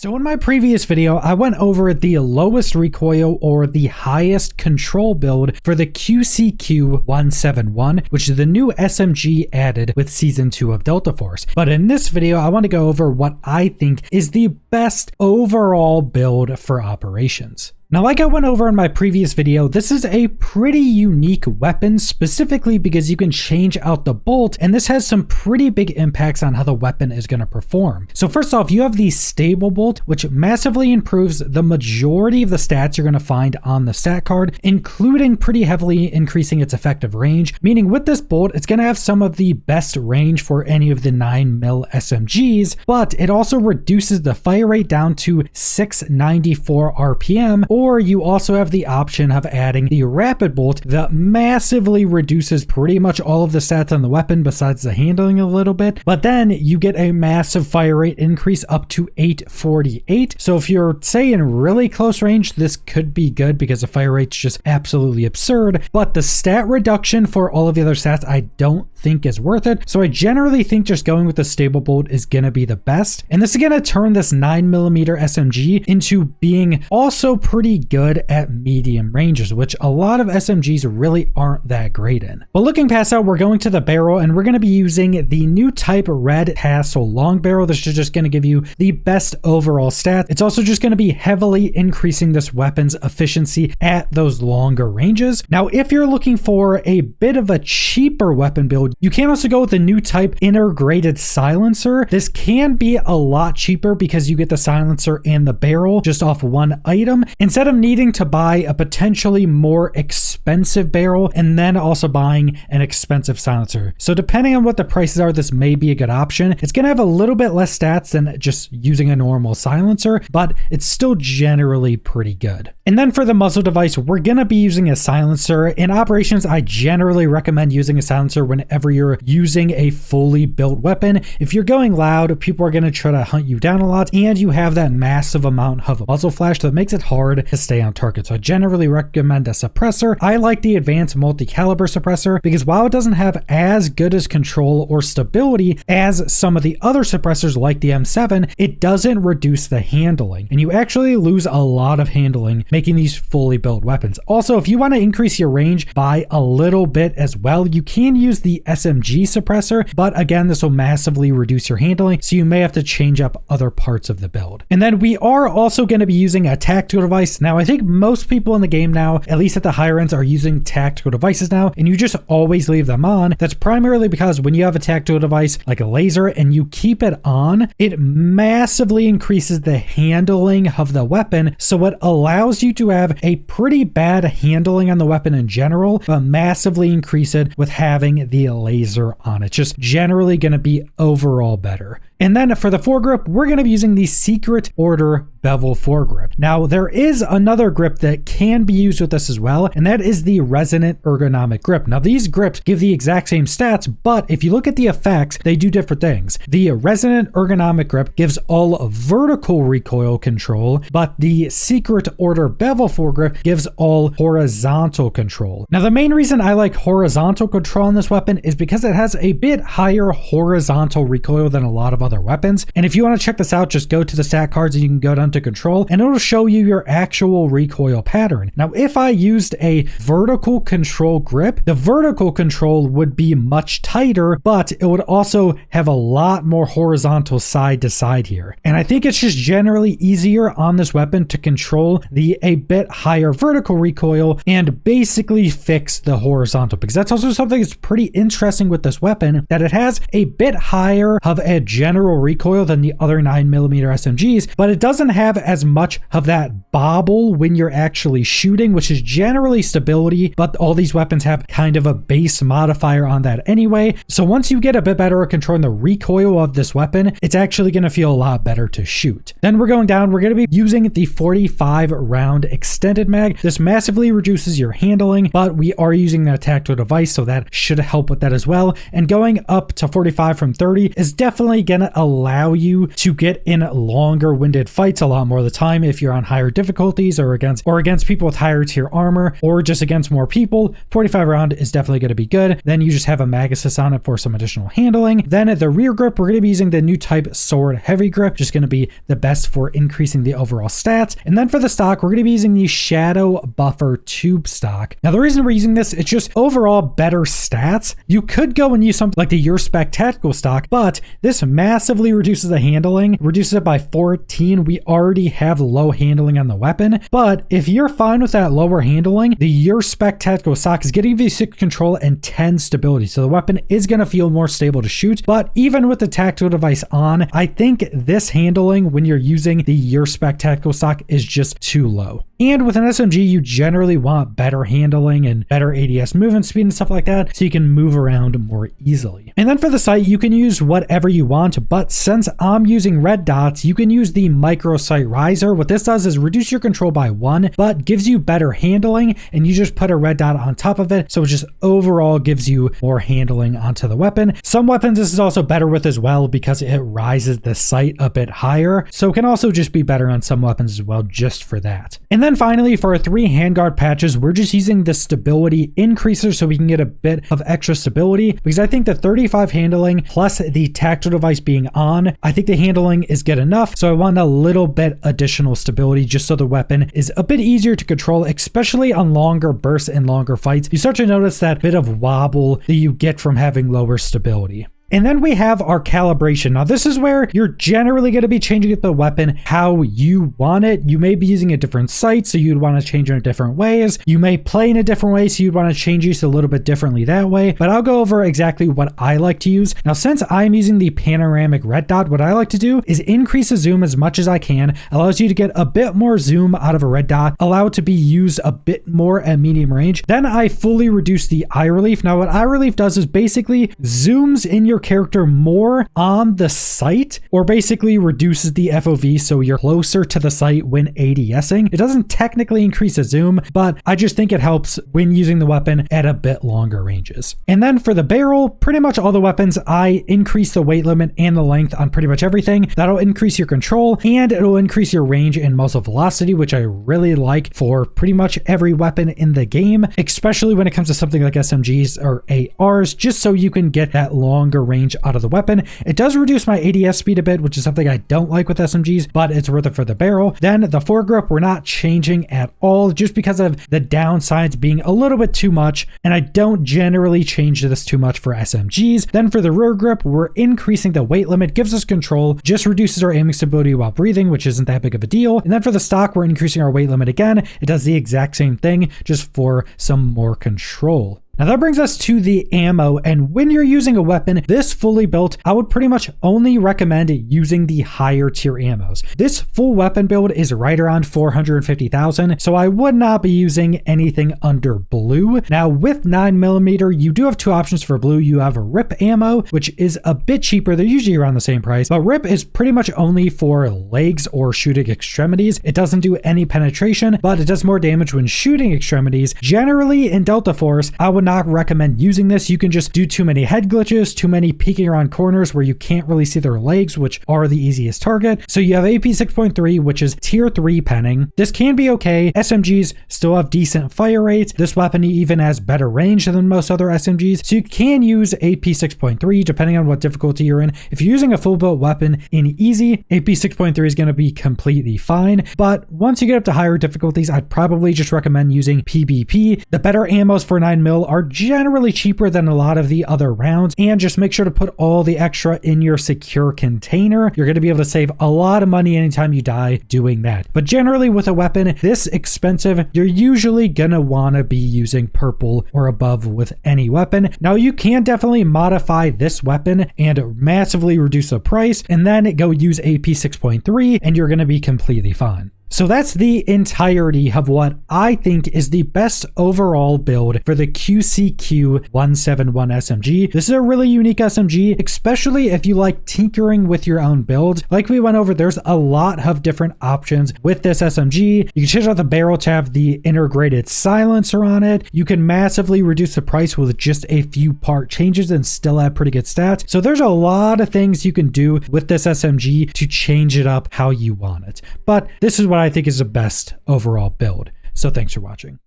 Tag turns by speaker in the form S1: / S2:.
S1: So in my previous video, I went over the lowest recoil or the highest control build for the QCQ171, which is the new SMG added with Season 2 of Delta Force. But in this video, I want to go over what I think is the best overall build for operations. Now, like I went over in my previous video, this is a pretty unique weapon, specifically because you can change out the bolt, and this has some pretty big impacts on how the weapon is going to perform. So first off, you have the stable bolt, which massively improves the majority of the stats you're going to find on the stat card, including pretty heavily increasing its effective range, meaning with this bolt, it's going to have some of the best range for any of the 9mm SMGs, but it also reduces the fire rate down to 694 RPM, or you also have the option of adding the rapid bolt that massively reduces pretty much all of the stats on the weapon besides the handling a little bit, but then you get a massive fire rate increase up to 848. So if you're, say, in really close range, this could be good because the fire rate's just absolutely absurd, but the stat reduction for all of the other stats I don't think is worth it. So I generally think just going with the stable bolt is going to be the best. And this is going to turn this 9mm SMG into being also pretty good at medium ranges, which a lot of SMGs really aren't that great in. But looking past that, we're going to the barrel and we're going to be using the new type red tassel long barrel. This is just going to give you the best overall stat. It's also just going to be heavily increasing this weapon's efficiency at those longer ranges. Now, if you're looking for a bit of a cheaper weapon build, you can also go with the new type integrated silencer. This can be a lot cheaper because you get the silencer and the barrel just off one item, instead of needing to buy a potentially more expensive barrel and then also buying an expensive silencer. So depending on what the prices are, this may be a good option. It's going to have a little bit less stats than just using a normal silencer, but it's still generally pretty good. And then for the muzzle device, we're going to be using a silencer. In operations, I generally recommend using a silencer whenever you're using a fully built weapon. If you're going loud, people are going to try to hunt you down a lot, and you have that massive amount of muzzle flash that makes it hard to stay on target. So I generally recommend a suppressor. I like the advanced multi-caliber suppressor because while it doesn't have as good as control or stability as some of the other suppressors like the M7, it doesn't reduce the handling, and you actually lose a lot of handling making these fully built weapons. Also, if you want to increase your range by a little bit as well, you can use the SMG suppressor, but again, this will massively reduce your handling, so you may have to change up other parts of the build. And then we are also going to be using a tactical device. Now, I think most people in the game now, at least at the higher ends, are using tactical devices now, and you just always leave them on. That's primarily because when you have a tactical device like a laser and you keep it on, it massively increases the handling of the weapon, so it allows you to have a pretty bad handling on the weapon in general, but massively increase it with having the laser on. It's just generally going to be overall better. And then for the foregrip, we're going to be using the Secret Order bevel foregrip. Now, there is another grip that can be used with this as well, and that is the Resonant Ergonomic Grip. Now, these grips give the exact same stats, but if you look at the effects, they do different things. The Resonant Ergonomic Grip gives all vertical recoil control, but the Secret Order bevel foregrip gives all horizontal control. Now, the main reason I like horizontal control on this weapon is because it has a bit higher horizontal recoil than a lot of other weapons. And if you want to check this out, just go to the stat cards and you can go down to control and it'll show you your actual recoil pattern. Now, if I used a vertical control grip, the vertical control would be much tighter, but it would also have a lot more horizontal side to side here. And I think it's just generally easier on this weapon to control the a bit higher vertical recoil and basically fix the horizontal, because that's also something that's pretty interesting with this weapon, that it has a bit higher of a general recoil than the other 9mm SMGs, but it doesn't have as much of that bobble when you're actually shooting, which is generally stability, but all these weapons have kind of a base modifier on that anyway. So once you get a bit better at controlling the recoil of this weapon, it's actually going to feel a lot better to shoot. Then we're going down, we're going to be using the 45 round extended mag. This massively reduces your handling, but we are using that tactical device, so that should help with that as well. And going up to 45 from 30 is definitely going to gonna allow you to get in longer winded fights a lot more of the time if you're on higher difficulties or against people with higher tier armor or just against more people. 45 round is definitely gonna be good. Then you just have a mag assist on it for some additional handling. Then the rear grip, we're gonna be using the new type sword heavy grip, just gonna be the best for increasing the overall stats. And then for the stock, we're gonna be using the shadow buffer tube stock. Now the reason we're using this, it's just overall better stats. You could go and use something like the Your Spec tactical stock, but this massively reduces the handling, reduces it by 14. We already have low handling on the weapon, but if you're fine with that lower handling, the Your Spec tactical stock is getting you 6 control and 10 stability. So the weapon is going to feel more stable to shoot, but even with the tactical device on, I think this handling when you're using the Your Spec tactical stock is just too low. And with an SMG, you generally want better handling and better ADS movement speed and stuff like that, so you can move around more easily. And then for the sight, you can use whatever you want, but since I'm using red dots, you can use the micro sight riser. What this does is reduce your control by 1, but gives you better handling, and you just put a red dot on top of it, so it just overall gives you more handling onto the weapon. Some weapons this is also better with as well because it rises the sight a bit higher, so it can also just be better on some weapons as well just for that. And then finally, for our 3 handguard patches, we're just using the stability increaser so we can get a bit of extra stability, because I think the 35 handling plus the tactile device being on, I think the handling is good enough, so I want a little bit additional stability just so the weapon is a bit easier to control, especially on longer bursts and longer fights. You start to notice that bit of wobble that you get from having lower stability. And then we have our calibration. Now this is where you're generally going to be changing the weapon how you want it. You may be using a different sight, so you'd want to change it in different ways. You may play in a different way, so you'd want to change these a little bit differently that way. But I'll go over exactly what I like to use. Now since I'm using the panoramic red dot, what I like to do is increase the zoom as much as I can. Allows you to get a bit more zoom out of a red dot, allow it to be used a bit more at medium range. Then I fully reduce the eye relief. Now what eye relief does is basically zooms in your character more on the sight, or basically reduces the FOV so you're closer to the sight when ADSing. It doesn't technically increase the zoom, but I just think it helps when using the weapon at a bit longer ranges. And then for the barrel, pretty much all the weapons, I increase the weight limit and the length on pretty much everything. That'll increase your control and it'll increase your range and muzzle velocity, which I really like for pretty much every weapon in the game, especially when it comes to something like SMGs or ARs, just so you can get that longer range out of the weapon. It does reduce my ADS speed a bit, which is something I don't like with SMGs, but it's worth it for the barrel. Then the foregrip, we're not changing at all just because of the downsides being a little bit too much, and I don't generally change this too much for SMGs. Then for the rear grip, we're increasing the weight limit, gives us control, just reduces our aiming stability while breathing, which isn't that big of a deal. And then for the stock, we're increasing our weight limit again. It does the exact same thing, just for some more control. Now that brings us to the ammo, and when you're using a weapon this fully built, I would pretty much only recommend using the higher tier ammos. This full weapon build is right around 450,000, so I would not be using anything under blue. Now with 9mm, you do have 2 options for blue. You have a RIP ammo, which is a bit cheaper. They're usually around the same price, but RIP is pretty much only for legs or shooting extremities. It doesn't do any penetration, but it does more damage when shooting extremities. Generally in Delta Force, I would not recommend using this. You can just do too many head glitches, too many peeking around corners where you can't really see their legs, which are the easiest target. So you have AP 6.3, which is tier 3 penning. This can be okay. SMGs still have decent fire rates. This weapon even has better range than most other SMGs, so you can use AP 6.3 depending on what difficulty you're in. If you're using a full built weapon in easy, AP 6.3 is going to be completely fine, but once you get up to higher difficulties, I'd probably just recommend using PBP. The better ammos for 9mm are generally cheaper than a lot of the other rounds, and just make sure to put all the extra in your secure container. You're going to be able to save a lot of money anytime you die doing that. But generally with a weapon this expensive, you're usually going to want to be using purple or above with any weapon. Now you can definitely modify this weapon and massively reduce the price, and then go use AP 6.3 and you're going to be completely fine. So that's the entirety of what I think is the best overall build for the QCQ171 SMG. This is a really unique SMG, especially if you like tinkering with your own build. Like we went over, there's a lot of different options with this SMG. You can change out the barrel to have the integrated silencer on it. You can massively reduce the price with just a few part changes and still have pretty good stats. So there's a lot of things you can do with this SMG to change it up how you want it. But this is what I think is the best overall build. So thanks for watching.